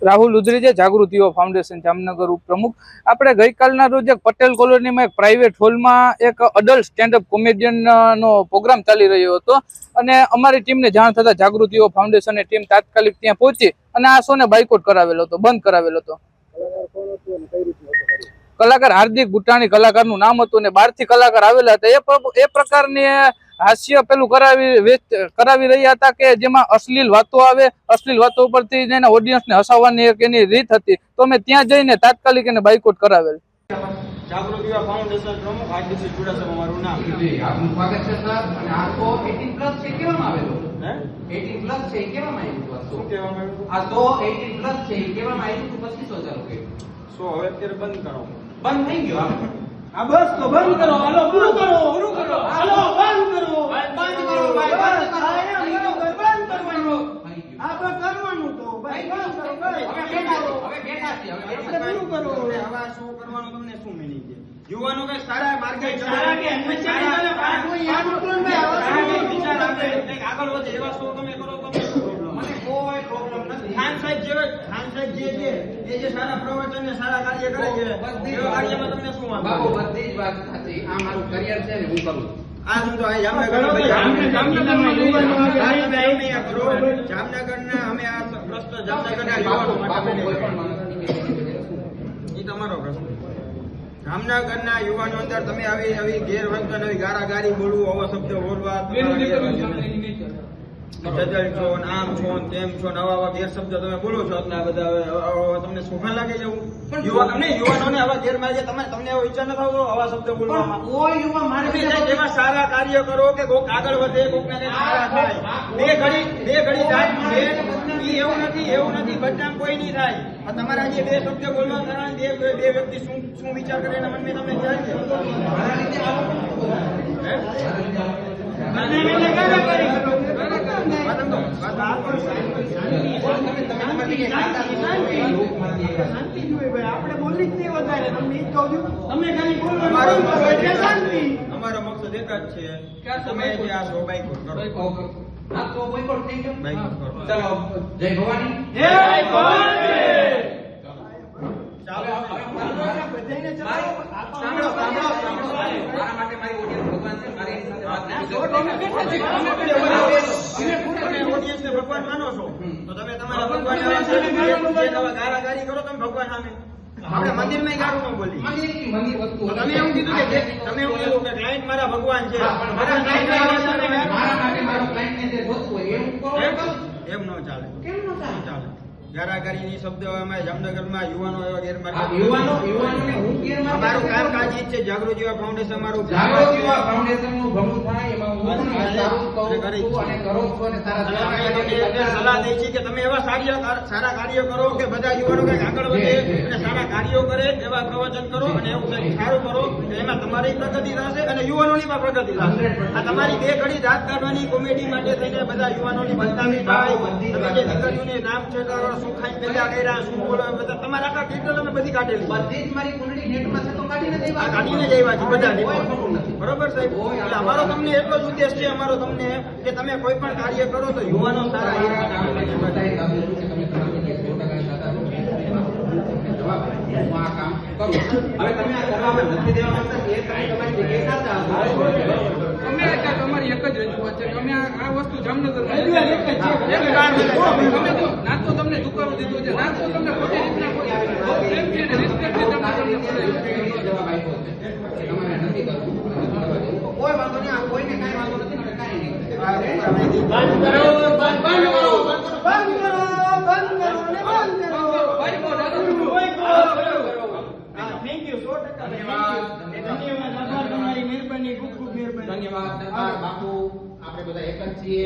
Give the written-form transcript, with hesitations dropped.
રાહુલ ઉધરીજા, જાગૃતિ યુવા ફાઉન્ડેશન જામનગર ઉપપ્રમુખ. આપણે ગઈકાલના રોજ એક પટેલ કોલોનીમાં એક પ્રાઇવેટ હોલમાં એક અડલ્ટ સ્ટેન્ડઅપ કોમેડિયનનો પ્રોગ્રામ ચાલી રહ્યો હતો અને અમારી ટીમને જાણ થતાં જાગૃતિ યુવા ફાઉન્ડેશનની ટીમ તાત્કાલિક ત્યાં પહોંચી અને આ શોને બાયકોટ કરાવેલો હતો, બંધ કરાવેલો હતો. કલાકાર હાર્દિક બુટાણી કલાકારનું નામ હતું અને 12 થી કલાકાર આવેલા હતા. એ પ્રકારની હાસ્ય પેલું કરાવી રહ્યા હતા કે જેમાં અશ્લીલ વાતો આવે, અશ્લીલ વાતો ઉપરથી એના ઓડિયન્સને હસાવવાની એક એની રીત હતી. તો અમે ત્યાં જઈને તાત્કાલિક એને બાયકોટ કરાવેલ. જાગૃતિ યુવા ફાઉન્ડેશન પ્રમુખ હાર્દિક ચુડાસમા મારું નામ. આપનું સ્વાગત છે સર. અને આ તો 18 પ્લસ છે કેવામાં આવેલો? હે 18 પ્લસ છે કેવામાં આવ્યું? શું કહેવામાં આવ્યું? આ તો 18 પ્લસ છે કેવામાં આવ્યું તો 25,000 રૂપિયા. સો હવે અત્યારે બંધ કરો. બંધ થઈ ગયો આ બસ તો બંધ કરો. હાલો પૂરું કરો, પૂરું કરો. હાલો બંધ કરો, બંધ કરો ભાઈ, બંધ કરો. બંધ કરવાનું. આ તો કરવાનું તો ભાઈ, બંધ કરો ભાઈ. હવે બેઠા છે. એટલે પૂરું કરો. આવા શો કરવાનો તમને શું મીનિંગ છે? યુવાનો કઈ સારા માર્ગે સારા કે હંમેશા ચાલે પાસ હોય યાદ કોણ ભાઈ વિચાર આપે કંઈક આગળ વધે એવા શો તમે કરો તો મને કોઈ પ્રોબ્લેમ નથી. ખાન સાહેબ જે સારા પ્રવચન ને સારા કાર્ય કરે છે એવા કાર્યમાં તમને શું વાંધો? બાબુ બધી જ વાત સાચી. આ મારું કરિયર છે ને હું કરું. આ શું તો આ જામનગરના અમે આ પ્રશ્ન જામનગરના યુવાનો માટે એ તમારો પ્રશ્ન. જામનગરના યુવાનો અંદર તમે આવી ગેરવર્તન, આવી ગારાગારી બોલવું, આવા શબ્દ બોલવા, જદલ છો, આમ છો, તેમ છો, નવા ગેરશબ્દ તમે બોલો છો એટલે બધા તમને શોભા લાગે છે એવું? યુવાનોને આવા ગેરમાર્ગે તમને એવો ઈચ્છા ન થતો આવા શબ્દ બોલવામાં? કોઈ યુવા મારે એવા સારા કાર્ય કરો કે કોક આગળ વધે, કોકને સારા થાય. બે ઘડી દાટ મળે એવું નથી બદનામ કોઈ નહીં થાય. તમારા જે બે શબ્દ બોલવા કારણે બે વ્યક્તિ શું વિચાર કરે એના મનમાં તમને ખ્યાલ છે? આપણે બોલી જ નહીં વધારે. તમને કહું છું, તમે ખાલી બોલો. અમારો મકસદ એક જ છે, તમે જે આ શો બાયકોટ કરો. આ તો બોયકોટ થઈ ગયો. બાયકોટ કરો. ચાલો જય ભવાની. જય ભવાની. ચાલો બધાને સાંભળો. મારા માટે મારી ઓડિયન્સ ભગવાન છે. મારી સાથે વાત નથી. તમે ઓડિયન્સને ભગવાન માનો છો તો તમે તમારા ભગવાન ગારાગારી કરો તમે ભગવાન સામે. આપણે મંદિરમાં ગાળું ન બોલી. મંદિર વસ્તુ તમે એવું કીધું કે ક્લાયન્ટ મારા ભગવાન છે. મારા માટે મારો ક્લાયન્ટ ને જે જોતું હોય એવું કરો. એમ ન ચાલે. કેમ ન ચાલે. ગારાગારીની શબ્દ અમારે જામનગરમાં યુવાનો એવા ગેરમાર્ગે. યુવાનોને હું ગેરમાર્ગે અમારું કામકાજ જ છે. જાગૃતિ યુવા ફાઉન્ડેશન અમારું જાગૃતિ યુવા ફાઉન્ડેશનનું ભલું થાય એમાં હું પણ સારું કહું છું અને કરો છો અને સારા સલાહ દે છે કે તમે એવા સારા કાર્ય કરો કે બધા યુવાનો કંઈક આગળ વધે અને સારા કાર્યો કરે, એવા પ્રવચન કરો અને એવું કંઈક સારું કરો. એમાં તમારી પ્રગતિ થશે અને યુવાનોની પણ પ્રગતિ થશે. આ તમારી બે ઘડી દાંત કાઢવાની કોમેડી માટે થઈને બધા યુવાનોની બદનામી થાય. તમે જે દીકરીઓને નામ છે શું ખાઈને પેલા કર્યા, શું બોલો, બધા તમારા આખા ડિટેલ અમે બધી કાઢેલી. બધી જ મારી કુંડળી નેટમાં છે તો કાઢીને જ આવ્યા છે બધા. બરોબર સાહેબ. એટલે અમારો તમને એટલો જ ઉદ્દેશ છે અમારો તમને કે તમે કોઈ પણ કાર્ય કરો તો યુવાનો સારા તમારી એક જ રજૂઆત છે કે અમે આ વસ્તુ જામનગર ના તો તમને દુકાનો દીધો છે, ના તો તમને ખોટી રીતના કોઈ વાંધો નહીં. કોઈને કઈ વાંધો નથી. Thank you. 100% ધન્યવાદ. તમારી મહેરબાની, ખૂબ ખૂબ મહેરબાની. ધન્યવાદ બાપુ. આપણે બધા એક જ છીએ.